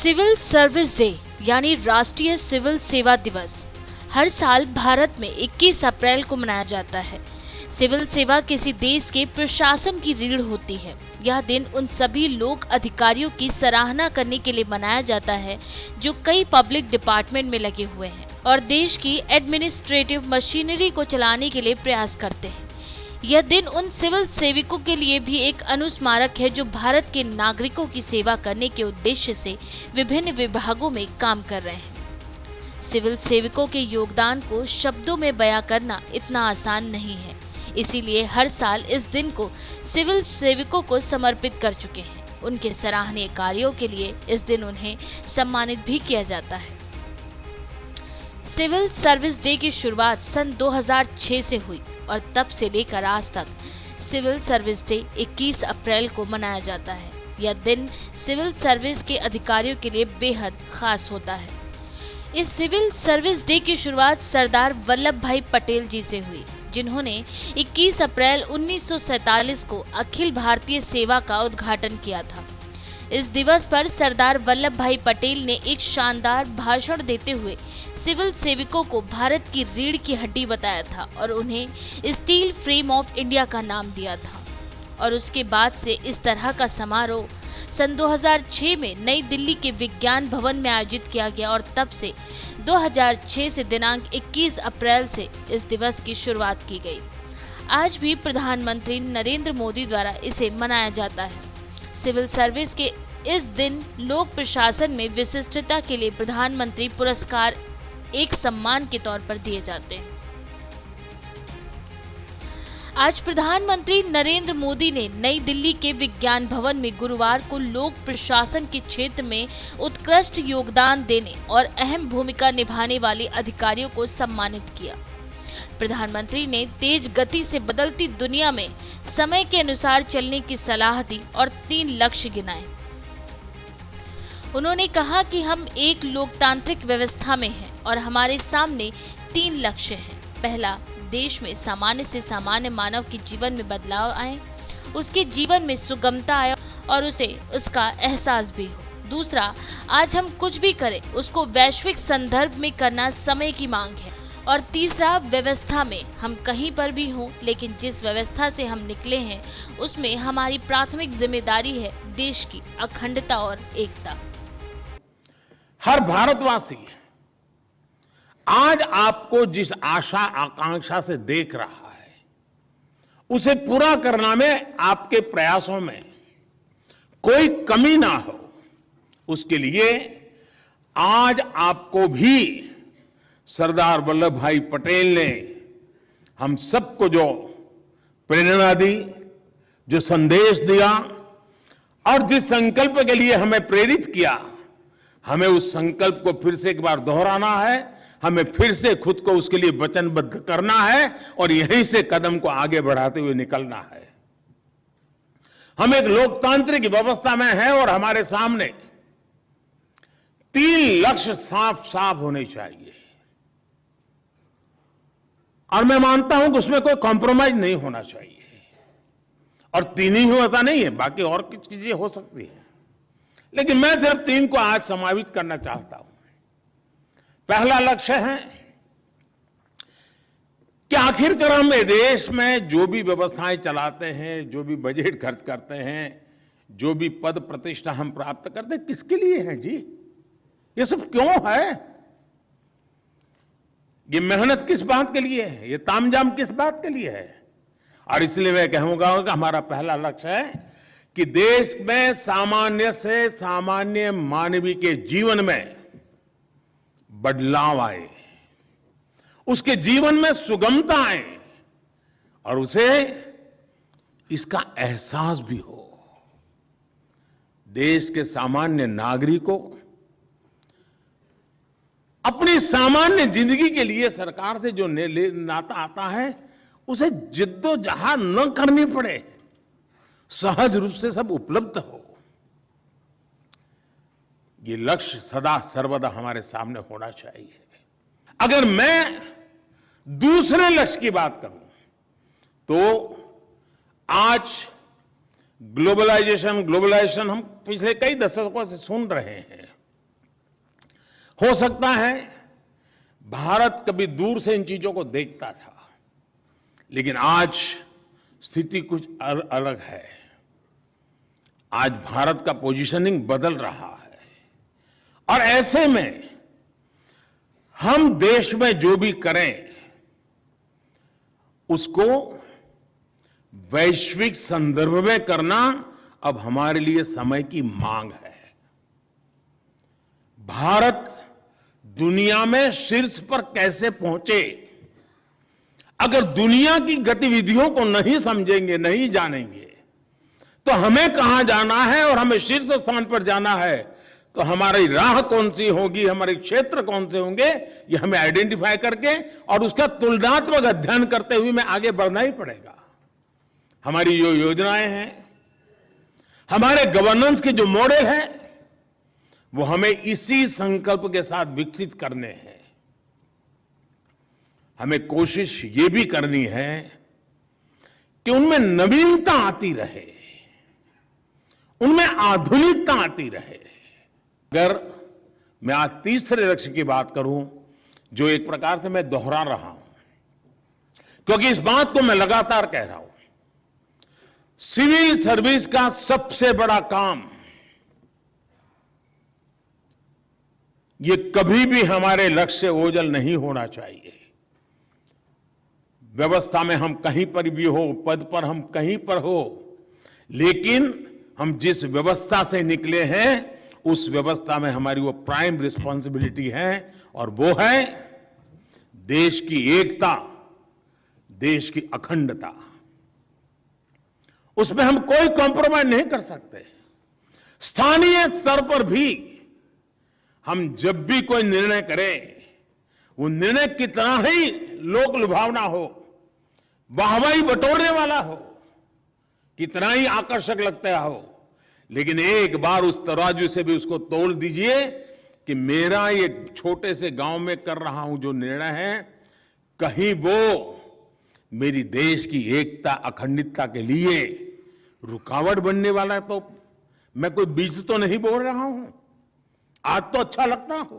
Civil service day यानी राष्ट्रीय civil सेवा दिवस हर साल भारत में 21 अप्रैल को मनाया जाता है। सिविल सेवा किसी देश के प्रशासन की रीढ़ होती है। यह दिन उन सभी लोक अधिकारियों की सराहना करने के लिए मनाया जाता है जो कई पब्लिक डिपार्टमेंट में लगे हुए हैं और देश की एडमिनिस्ट्रेटिव मशीनरी को चलाने के लिए प्रयास करते हैं। यह दिन उन सिविल सेवकों के लिए भी एक अनुस्मारक है जो भारत के नागरिकों की सेवा करने के उद्देश्य से विभिन्न विभागों में काम कर रहे हैं। सिविल सेवकों के योगदान को शब्दों में बयां करना इतना आसान नहीं है, इसीलिए हर साल इस दिन को सिविल सेवकों को समर्पित कर चुके हैं। उनके सराहनीय कार्यों के लिए इस दिन उन्हें सम्मानित भी किया जाता है। सिविल सर्विस डे की शुरुआत सन 2006 से हुई और तब से लेकर आज तक सिविल सर्विस डे 21 अप्रैल को मनाया जाता है। यह दिन सिविल सर्विस के अधिकारियों के लिए बेहद खास होता है। इस सिविल सर्विस डे की शुरुआत सरदार वल्लभ भाई पटेल जी से हुई, जिन्होंने 21 अप्रैल 1947 को अखिल भारतीय सेवा का उद्घाटन किया था। इस दिवस पर सरदार वल्लभ भाई पटेल ने एक शानदार भाषण देते हुए सिविल सेवकों को भारत की रीढ़ की हड्डी बताया था और उन्हें स्टील फ्रेम ऑफ इंडिया का नाम दिया था। और उसके बाद से इस तरह का समारोह सन 2006 में नई दिल्ली के विज्ञान भवन में आयोजित किया गया और तब से 2006 से दिनांक 21 अप्रैल से इस दिवस की शुरुआत की गई। आज भी प्रधानमंत्री नरेंद्र मोदी द्वारा इसे मनाया जाता है। सिविल सर्विस के इस दिन लोक प्रशासन में विशिष्टता के लिए प्रधानमंत्री पुरस्कार एक सम्मान के तौर पर दिए जाते हैं। आज प्रधानमंत्री नरेंद्र मोदी ने नई दिल्ली के विज्ञान भवन में गुरुवार को लोक प्रशासन के क्षेत्र में उत्कृष्ट योगदान देने और अहम भूमिका निभाने वाले अधिकारियों को सम्मानित किया। प्रधानमंत्री ने तेज गति से बदलती दुनिया में समय के अनुसार चलने की सलाह दी और 3 लक्ष्य गिनाए। उन्होंने कहा कि हम एक लोकतांत्रिक व्यवस्था में हैं और हमारे सामने 3 लक्ष्य हैं। पहला, देश में सामान्य से सामान्य मानव के जीवन में बदलाव आए, उसके जीवन में सुगमता आए और उसे उसका एहसास भी हो। दूसरा, आज हम कुछ भी करें उसको वैश्विक संदर्भ में करना समय की मांग है। और तीसरा, व्यवस्था में हम कहीं पर भी हों, लेकिन जिस व्यवस्था से हम निकले हैं उसमें हमारी प्राथमिक जिम्मेदारी है देश की अखंडता और एकता। हर भारतवासी आज आपको जिस आशा आकांक्षा से देख रहा है उसे पूरा करने में आपके प्रयासों में कोई कमी ना हो, उसके लिए आज आपको भी सरदार वल्लभ भाई पटेल ने हम सबको जो प्रेरणा दी, जो संदेश दिया और जिस संकल्प के लिए हमें प्रेरित किया, हमें उस संकल्प को फिर से एक बार दोहराना है। हमें फिर से खुद को उसके लिए वचनबद्ध करना है और यहीं से कदम को आगे बढ़ाते हुए निकलना है। हम एक लोकतांत्रिक व्यवस्था में हैं और हमारे सामने 3 लक्ष्य साफ साफ होने चाहिए और मैं मानता हूं कि उसमें कोई कॉम्प्रोमाइज नहीं होना चाहिए। और 3 ही होता नहीं है, बाकी और कुछ चीजें हो सकती है, लेकिन मैं सिर्फ 3 को आज समावित करना चाहता हूं। पहला लक्ष्य है कि आखिरकार हम देश में जो भी व्यवस्थाएं चलाते हैं, जो भी बजट खर्च करते हैं, जो भी पद प्रतिष्ठा हम प्राप्त करते हैं, किसके लिए है जी? ये सब क्यों है? ये मेहनत किस बात के लिए है? ये तामझाम किस बात के लिए है? और इसलिए मैं कहूंगा कि हमारा पहला लक्ष्य है कि देश में सामान्य से सामान्य मानवीय के जीवन में बदलाव आए, उसके जीवन में सुगमता आए और उसे इसका एहसास भी हो। देश के सामान्य नागरिकों अपनी सामान्य जिंदगी के लिए सरकार से जो नाता आता है उसे जिद्दोजहद न करनी पड़े, सहज रूप से सब उपलब्ध हो। ये लक्ष्य सदा सर्वदा हमारे सामने होना चाहिए। अगर मैं दूसरे लक्ष्य की बात करूं तो आज ग्लोबलाइजेशन हम पिछले कई दशकों से सुन रहे हैं। हो सकता है भारत कभी दूर से इन चीजों को देखता था, लेकिन आज स्थिति कुछ अलग है। आज भारत का पोजीशनिंग बदल रहा है और ऐसे में हम देश में जो भी करें उसको वैश्विक संदर्भ में करना अब हमारे लिए समय की मांग है। भारत दुनिया में शीर्ष पर कैसे पहुंचे, अगर दुनिया की गतिविधियों को नहीं समझेंगे, नहीं जानेंगे, तो हमें कहां जाना है और हमें शीर्ष स्थान पर जाना है, तो हमारी राह कौन सी होगी, हमारे क्षेत्र कौन से होंगे, ये हमें आइडेंटिफाई करके और उसका तुलनात्मक अध्ययन करते हुए हमें आगे बढ़ना ही पड़ेगा। हमारी जो योजनाएं हैं, हमारे गवर्नेंस के जो मॉडल है, वो हमें इसी संकल्प के साथ विकसित करने हैं। हमें कोशिश ये भी करनी है कि उनमें नवीनता आती रहे, उनमें आधुनिकता आती रहे। अगर मैं आज तीसरे लक्ष्य की बात करूं, जो एक प्रकार से मैं दोहरा रहा हूं, क्योंकि इस बात को मैं लगातार कह रहा हूं, सिविल सर्विस का सबसे बड़ा काम ये कभी भी हमारे लक्ष्य से ओझल नहीं होना चाहिए। व्यवस्था में हम कहीं पर भी हो, पद पर हम कहीं पर हो, लेकिन हम जिस व्यवस्था से निकले हैं उस व्यवस्था में हमारी वो प्राइम रिस्पॉन्सिबिलिटी है, और वो है देश की एकता, देश की अखंडता। उसमें हम कोई कॉम्प्रोमाइज नहीं कर सकते। स्थानीय स्तर पर भी हम जब भी कोई निर्णय करें, वो निर्णय कितना ही लोक लुभावना हो, वाहवाही बटोरने वाला हो, कितना ही आकर्षक लगता हो, लेकिन एक बार उस तराजू से भी उसको तोल दीजिए कि मेरा ये छोटे से गांव में कर रहा हूं जो निर्णय है, कहीं वो मेरी देश की एकता, अखंडितता के लिए रुकावट बनने वाला है, तो मैं कोई बीज तो नहीं बोल रहा हूं। आज तो अच्छा लगता हो,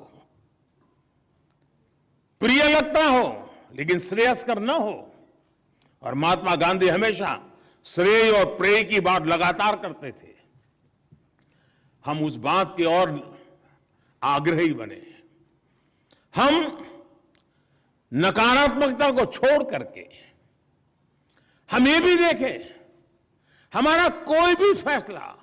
प्रिय लगता हो, लेकिन श्रेयस्कर न हो। और महात्मा गांधी हमेशा श्रेय और प्रेय की बात लगातार करते थे। हम उस बात की ओर आग्रही बने। हम नकारात्मकता को छोड़ करके हम ये भी देखें, हमारा कोई भी फैसला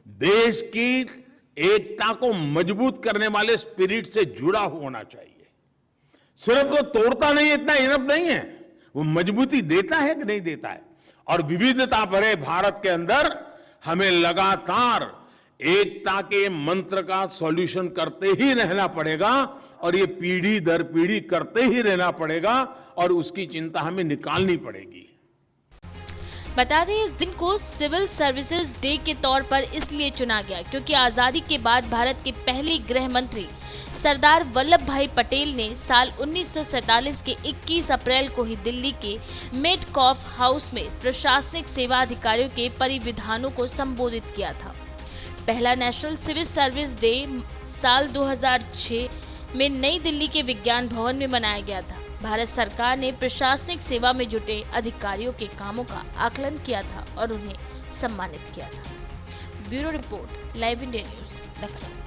देश की एकता को मजबूत करने वाले स्पिरिट से जुड़ा होना चाहिए। सिर्फ वो तोड़ता नहीं, इतना इनफ नहीं है, वो मजबूती देता है कि नहीं देता है। और विविधता भरे भारत के अंदर हमें लगातार एकता के मंत्र का सॉल्यूशन करते ही रहना पड़ेगा, और ये पीढ़ी दर पीढ़ी करते ही रहना पड़ेगा, और उसकी चिंता हमें निकालनी पड़ेगी। बता दें, इस दिन को सिविल सर्विसेज डे के तौर पर इसलिए चुना गया क्योंकि आज़ादी के बाद भारत के पहले गृह मंत्री सरदार वल्लभ भाई पटेल ने साल 1947 के 21 अप्रैल को ही दिल्ली के मेटकॉफ हाउस में प्रशासनिक सेवा अधिकारियों के परिविधानों को संबोधित किया था। पहला नेशनल सिविल सर्विस डे साल 2006 में नई दिल्ली के विज्ञान भवन में मनाया गया था। भारत सरकार ने प्रशासनिक सेवा में जुटे अधिकारियों के कामों का आकलन किया था और उन्हें सम्मानित किया था। Bureau report, live India news, Lucknow.